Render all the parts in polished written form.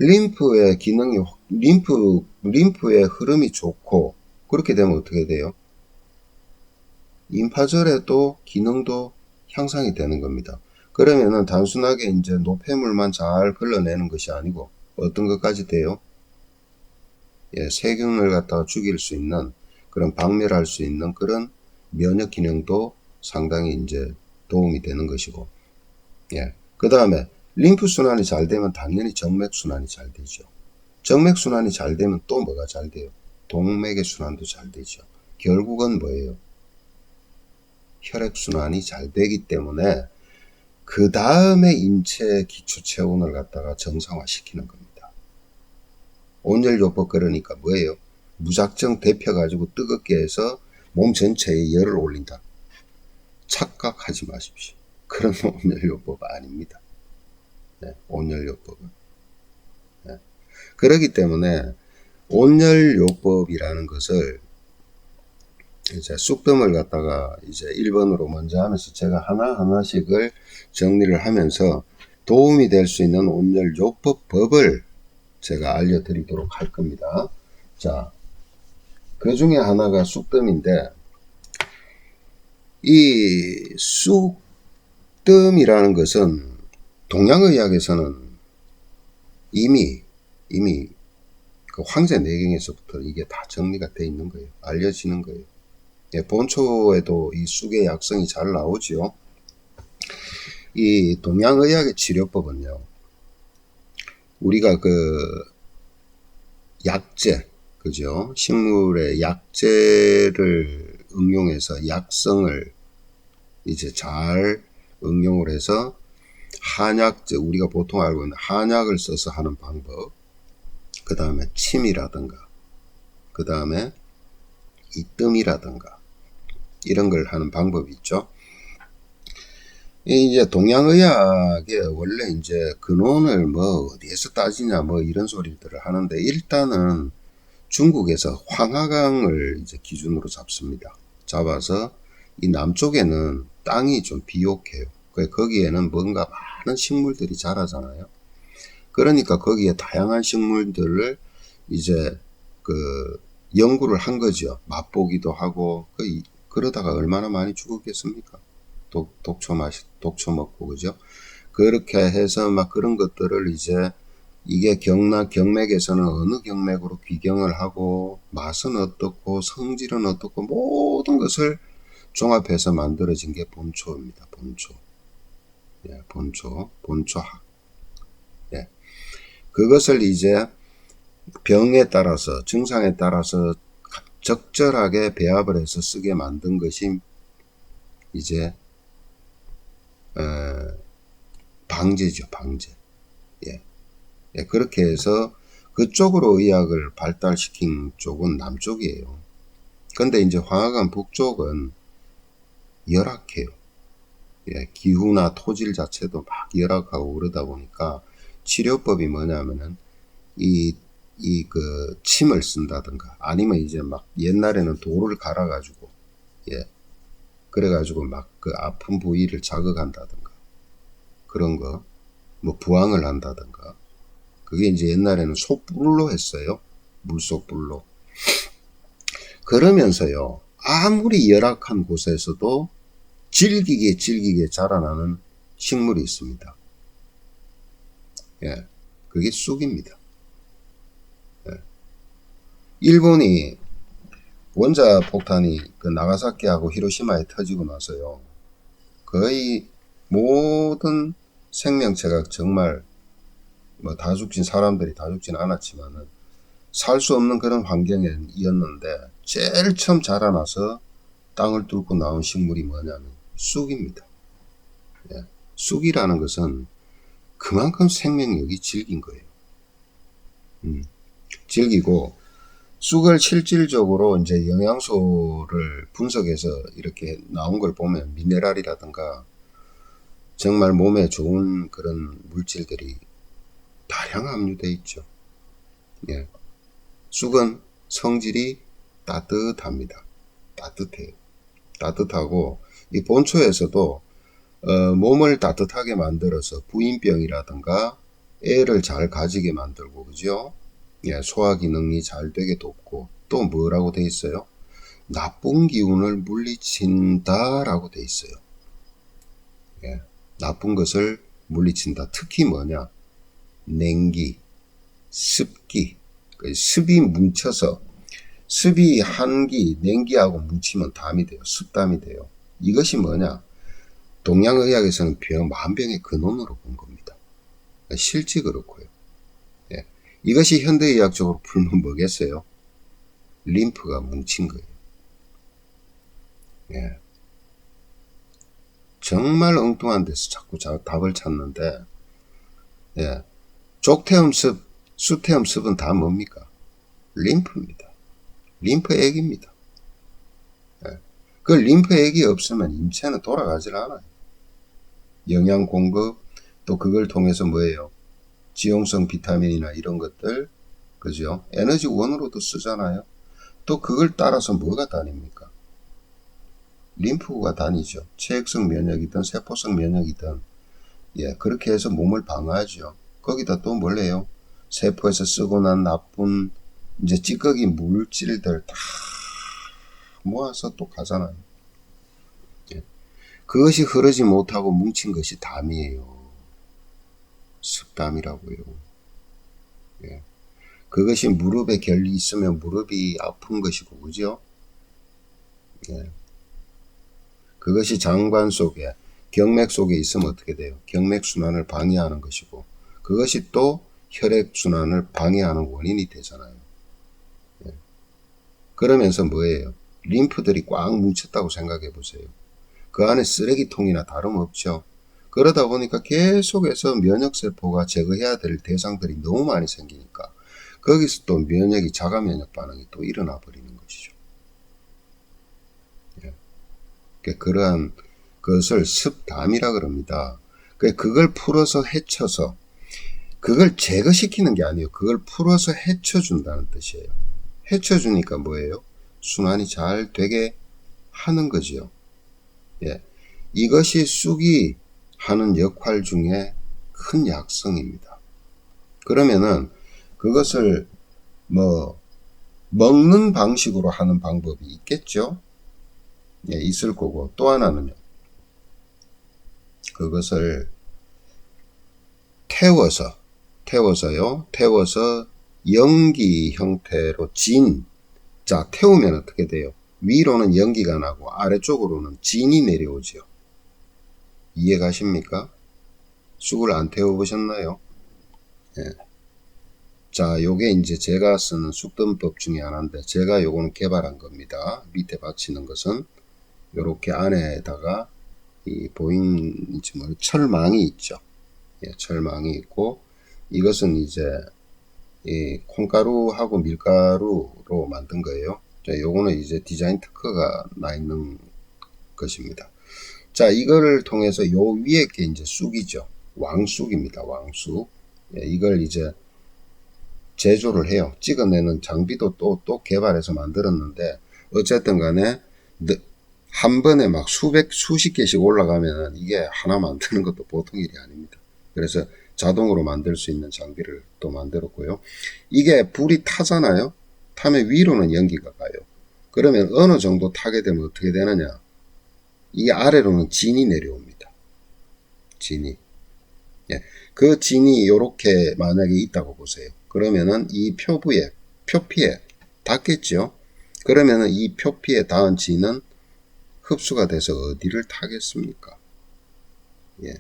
림프의 기능이, 림프의 흐름이 좋고, 그렇게 되면 어떻게 돼요? 임파절의 또 기능도 향상이 되는 겁니다. 그러면은 단순하게 이제 노폐물만 잘 걸러내는 것이 아니고, 어떤 것까지 돼요? 예, 세균을 갖다가 죽일 수 있는, 그런 박멸할 수 있는 그런 면역 기능도 상당히 이제 도움이 되는 것이고, 예. 그 다음에 림프 순환이 잘 되면 당연히 정맥 순환이 잘 되죠. 정맥 순환이 잘 되면 또 뭐가 잘 돼요? 동맥의 순환도 잘 되죠. 결국은 뭐예요? 혈액 순환이 잘 되기 때문에 그 다음에 인체 기초 체온을 갖다가 정상화 시키는 겁니다. 온열요법 그러니까 뭐예요? 무작정 데펴가지고 뜨겁게 해서 몸 전체에 열을 올린다. 착각하지 마십시오. 그런 온열요법 아닙니다. 네, 온열요법은. 네. 그렇기 때문에 온열요법이라는 것을 이제 쑥뜸을 갖다가 이제 1번으로 먼저 하면서 제가 하나하나씩을 정리를 하면서 도움이 될 수 있는 온열요법을 제가 알려드리도록 할 겁니다. 자, 그 중에 하나가 쑥뜸인데, 이 쑥뜸이라는 것은 동양의학에서는 이미 그 황제내경에서부터 이게 다 정리가 되어 있는 거예요. 알려지는 거예요. 예, 본초에도 이 쑥의 약성이 잘 나오지요. 이 동양의학의 치료법은요, 우리가 그 약재, 그죠? 식물의 약재를 응용해서 약성을 이제 잘 응용을 해서 한약재, 우리가 보통 알고 있는 한약을 써서 하는 방법, 그 다음에 침이라든가, 그 다음에 이뜸이라든가, 이런 걸 하는 방법이 있죠. 이제 동양의학에 원래 이제 근원을 뭐 어디에서 따지냐 뭐 이런 소리들을 하는데, 일단은 중국에서 황하강을 이제 기준으로 잡습니다. 잡아서 이 남쪽에는 땅이 좀 비옥해요. 거기에는 뭔가 많은 식물들이 자라잖아요. 그러니까 거기에 다양한 식물들을 이제 그 연구를 한 거죠. 맛보기도 하고, 그러다가 얼마나 많이 죽었겠습니까? 독초 먹고, 그죠? 그렇게 해서 막 그런 것들을 이제 이게 경맥에서는 어느 경맥으로 귀경을 하고, 맛은 어떻고, 성질은 어떻고, 모든 것을 종합해서 만들어진 게 본초입니다. 본초. 예, 본초학. 예. 그것을 이제 병에 따라서, 증상에 따라서 적절하게 배합을 해서 쓰게 만든 것이 이제 방제죠. 방제. 예. 예, 그렇게 해서 그쪽으로 의학을 발달시킨 쪽은 남쪽이에요. 근데 이제 황하강 북쪽은 열악해요. 예, 기후나 토질 자체도 막 열악하고 그러다 보니까 치료법이 뭐냐면은 그 침을 쓴다든가, 아니면 이제 막 옛날에는 돌을 갈아가지고, 예, 그래가지고 막 그 아픈 부위를 자극한다든가, 그런 거, 뭐 부항을 한다든가, 그게 이제 옛날에는 솥불로 했어요. 물속불로. 그러면서요, 아무리 열악한 곳에서도 질기게 자라나는 식물이 있습니다. 예, 그게 쑥입니다. 예. 일본이 원자 폭탄이 그 나가사키하고 히로시마에 터지고 나서요, 거의 모든 생명체가 정말 뭐 다 죽진, 사람들이 다 죽진 않았지만은 살 수 없는 그런 환경이었는데, 제일 처음 자라나서 땅을 뚫고 나온 식물이 뭐냐면 쑥입니다. 예. 쑥이라는 것은 그만큼 생명력이 질긴 거예요. 질기고, 쑥을 실질적으로 이제 영양소를 분석해서 이렇게 나온 걸 보면 미네랄이라든가 정말 몸에 좋은 그런 물질들이 다량 함유되어 있죠. 예. 쑥은 성질이 따뜻합니다. 따뜻해요. 따뜻하고, 이 본초에서도 몸을 따뜻하게 만들어서 부인병이라든가 애를 잘 가지게 만들고, 그죠? 예, 소화 기능이 잘 되게 돕고, 또 뭐라고 돼 있어요? 나쁜 기운을 물리친다라고 돼 있어요. 예, 나쁜 것을 물리친다. 특히 뭐냐? 냉기, 습기, 습이 뭉쳐서 습이 한기, 냉기하고 뭉치면 담이 돼요. 습담이 돼요. 이것이 뭐냐? 동양의학에서는 만병의 근원으로 본 겁니다. 실제 그렇고요. 예. 이것이 현대의학적으로 풀면 뭐겠어요? 림프가 뭉친 거예요. 예. 정말 엉뚱한 데서 자꾸 답을 찾는데, 예. 족태음습, 수태음습은 다 뭡니까? 림프입니다. 림프액입니다. 예. 그 림프액이 없으면 인체는 돌아가질 않아요. 영양 공급, 또 그걸 통해서 뭐예요? 지용성 비타민이나 이런 것들, 그죠? 에너지원으로도 쓰잖아요. 또 그걸 따라서 뭐가 다닙니까? 림프가 다니죠. 체액성 면역이든 세포성 면역이든, 예, 그렇게 해서 몸을 방어하죠. 거기다 또 뭘래요? 세포에서 쓰고 난 나쁜 이제 찌꺼기 물질들 다 모아서 또 가잖아요. 예. 그것이 흐르지 못하고 뭉친 것이 담이에요. 습담이라고요. 예. 그것이 무릎에 결이 있으면 무릎이 아픈 것이고, 그죠? 예. 그것이 장관 속에, 경맥 속에 있으면 어떻게 돼요? 경맥순환을 방해하는 것이고, 그것이 또 혈액순환을 방해하는 원인이 되잖아요. 예. 그러면서 뭐예요? 림프들이 꽉 뭉쳤다고 생각해 보세요. 그 안에 쓰레기통이나 다름없죠. 그러다 보니까 계속해서 면역세포가 제거해야 될 대상들이 너무 많이 생기니까 거기서 또 면역이 자가 면역 반응이 또 일어나 버리는 것이죠. 예. 그러한 것을 습담이라 그럽니다. 그걸 풀어서 헤쳐서 그걸 제거시키는 게 아니에요. 그걸 풀어서 헤쳐준다는 뜻이에요. 헤쳐주니까 뭐예요? 순환이 잘 되게 하는 거지요. 예. 이것이 쑥이 하는 역할 중에 큰 약성입니다. 그러면은 그것을 먹는 방식으로 하는 방법이 있겠죠? 예, 있을 거고, 또 하나는요. 그것을 태워서 연기 형태로 자, 태우면 어떻게 돼요? 위로는 연기가 나고 아래쪽으로는 진이 내려오죠. 이해 가십니까? 쑥을 안 태워보셨나요? 예. 자, 요게 이제 제가 쓰는 쑥뜸법 중에 하나인데, 제가 요거는 개발한 겁니다. 밑에 받치는 것은 요렇게 안에다가 보이는지 철망이 있죠. 예, 철망이 있고, 이것은 이제 콩가루하고 밀가루로 만든 거예요. 자, 요거는 이제 디자인 특허가 나 있는 것입니다. 자, 이거를 통해서 요 위에 게 이제 쑥이죠. 왕쑥입니다. 왕쑥. 예, 이걸 이제 제조를 해요. 찍어내는 장비도 또 개발해서 만들었는데, 어쨌든 간에 한 번에 막 수십 개씩 올라가면 이게 하나 만드는 것도 보통 일이 아닙니다. 그래서 자동으로 만들 수 있는 장비를 또 만들었고요. 이게 불이 타잖아요. 타면 위로는 연기가 가요. 그러면 어느 정도 타게 되면 어떻게 되느냐? 이 아래로는 진이 내려옵니다. 진이. 예. 그 진이 이렇게 만약에 있다고 보세요. 그러면은 이 표피에 닿겠죠. 그러면은 이 표피에 닿은 진은 흡수가 돼서 어디를 타겠습니까? 예.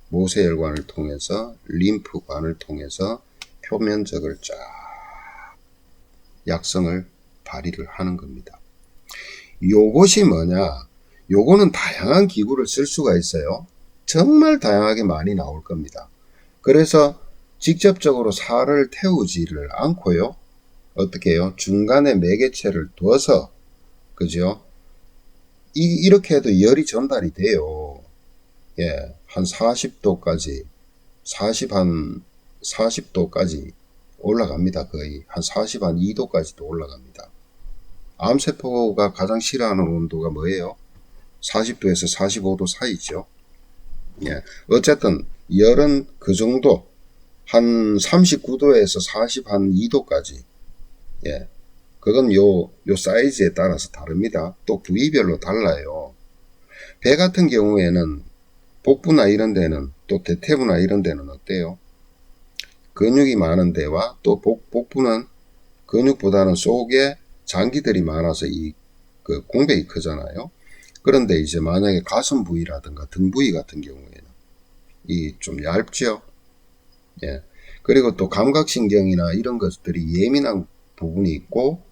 모세혈관을 통해서 림프관을 통해서 표면적을 쫙 약성을 발휘를 하는 겁니다. 요것이 뭐냐? 요거는 다양한 기구를 쓸 수가 있어요. 정말 다양하게 많이 나올 겁니다. 그래서 직접적으로 살을 태우지를 않고요. 어떻게 해요? 중간에 매개체를 둬서, 그죠? 이렇게 해도 열이 전달이 돼요. 예, 한 40도까지, 40도까지 올라갑니다. 거의. 한 2도까지도 올라갑니다. 암세포가 가장 싫어하는 온도가 뭐예요? 40도에서 45도 사이죠. 예, 어쨌든 열은 그 정도 한 39도에서 42도까지. 예. 그건 요 사이즈에 따라서 다릅니다. 또 부위별로 달라요. 배 같은 경우에는 복부나 이런 데는, 또 대퇴부나 이런 데는 어때요? 근육이 많은 데와 또 복부는 근육보다는 속에 장기들이 많아서 그 공백이 크잖아요. 그런데 이제 만약에 가슴 부위라든가 등 부위 같은 경우에는 이 좀 얇죠. 예. 그리고 또 감각신경이나 이런 것들이 예민한 부분이 있고,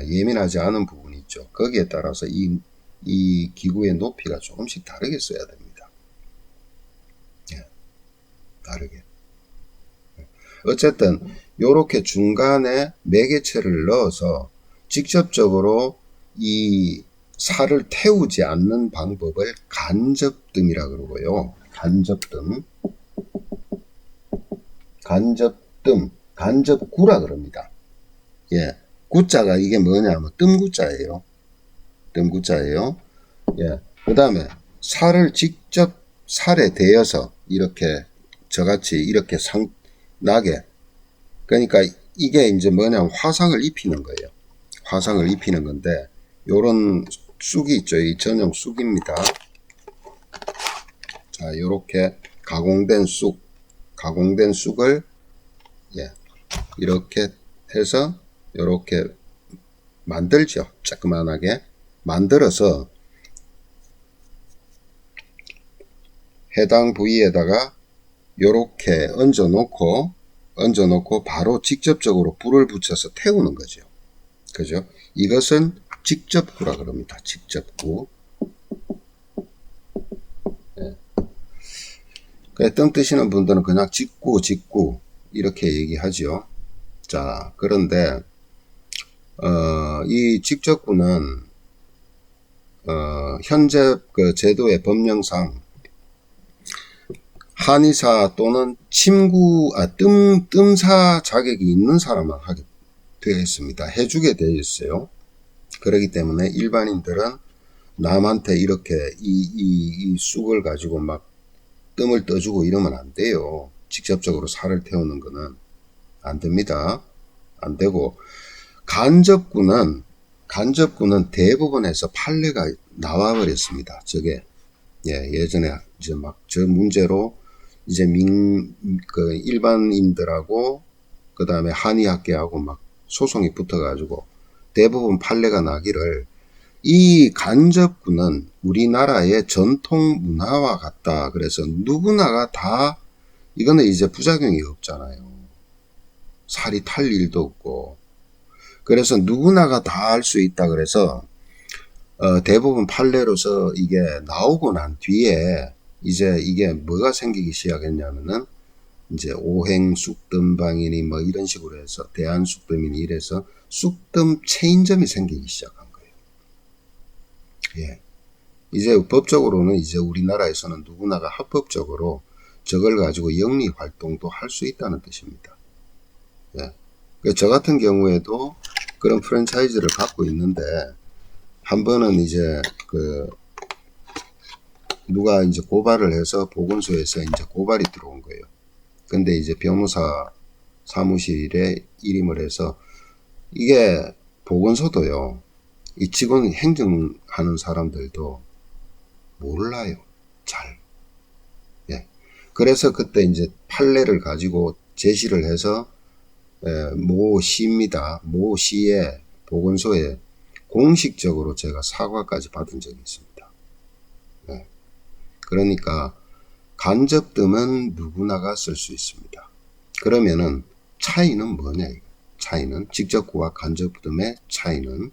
예민하지 않은 부분이 있죠. 거기에 따라서 이 기구의 높이가 조금씩 다르게 써야 됩니다. 예. 다르게. 어쨌든 요렇게 중간에 매개체를 넣어서 직접적으로 이 살을 태우지 않는 방법을 간접뜸이라 그러고요. 간접뜸, 간접구라 그럽니다. 예. 구자가 이게 뭐냐면 뜸구자예요. 뜸구자예요. 예. 그 다음에 살을 직접 살에 대어서 이렇게 저같이 이렇게 나게. 그러니까 이게 이제 뭐냐면 화상을 입히는 거예요. 화상을 입히는 건데, 요런 쑥이 있죠. 이 전용 쑥입니다. 자, 요렇게 가공된 쑥을, 예, 이렇게 해서 요렇게 만들죠. 조그만하게 만들어서 해당 부위에다가 요렇게 얹어 놓고 바로 직접적으로 불을 붙여서 태우는 거죠. 그죠? 이것은 직접구라 그럽니다. 직접구. 예. 뜸 뜨시는 분들은 그냥 직구 이렇게 얘기하죠. 자, 그런데 이 직접구는 현재 그 제도의 법령상 한의사 또는 뜸사 자격이 있는 사람만 하게 되어 있습니다. 해주게 되어 있어요. 그렇기 때문에 일반인들은 남한테 이렇게 이 쑥을 가지고 막 뜸을 떠주고 이러면 안 돼요. 직접적으로 살을 태우는 거는 안 됩니다. 안 되고, 간접구는 대부분에서 판례가 나와버렸습니다. 저게, 예, 예전에 이제 막 저 문제로 이제 그 일반인들하고 그 다음에 한의학계하고 막 소송이 붙어가지고 대부분 판례가 나기를, 이 간접구는 우리나라의 전통 문화와 같다. 그래서 누구나가 다, 이거는 이제 부작용이 없잖아요. 살이 탈 일도 없고. 그래서 누구나가 다 할 수 있다. 그래서 대부분 판례로서 이게 나오고 난 뒤에 이제 이게 뭐가 생기기 시작했냐면은 이제 오행 쑥뜸방이니 뭐 이런 식으로 해서 대한쑥뜸이니 이래서 쑥뜸 체인점이 생기기 시작한 거예요. 예. 이제 법적으로는 이제 우리나라에서는 누구나가 합법적으로 저걸 가지고 영리 활동도 할 수 있다는 뜻입니다. 예. 저 같은 경우에도 그런 프랜차이즈를 갖고 있는데, 한 번은 이제 누가 이제 고발을 해서 보건소에서 이제 고발이 들어온 거예요. 근데 이제 변호사 사무실에 일임을 해서, 이게 보건소도요, 이 직원 행정하는 사람들도 몰라요. 잘. 예. 그래서 그때 이제 판례를 가지고 제시를 해서 모 시입니다. 모 시의 보건소에 공식적으로 제가 사과까지 받은 적이 있습니다. 네. 그러니까 간접뜸은 누구나가 쓸 수 있습니다. 그러면은 차이는 뭐냐? 차이는 직접구와 간접뜸의 차이는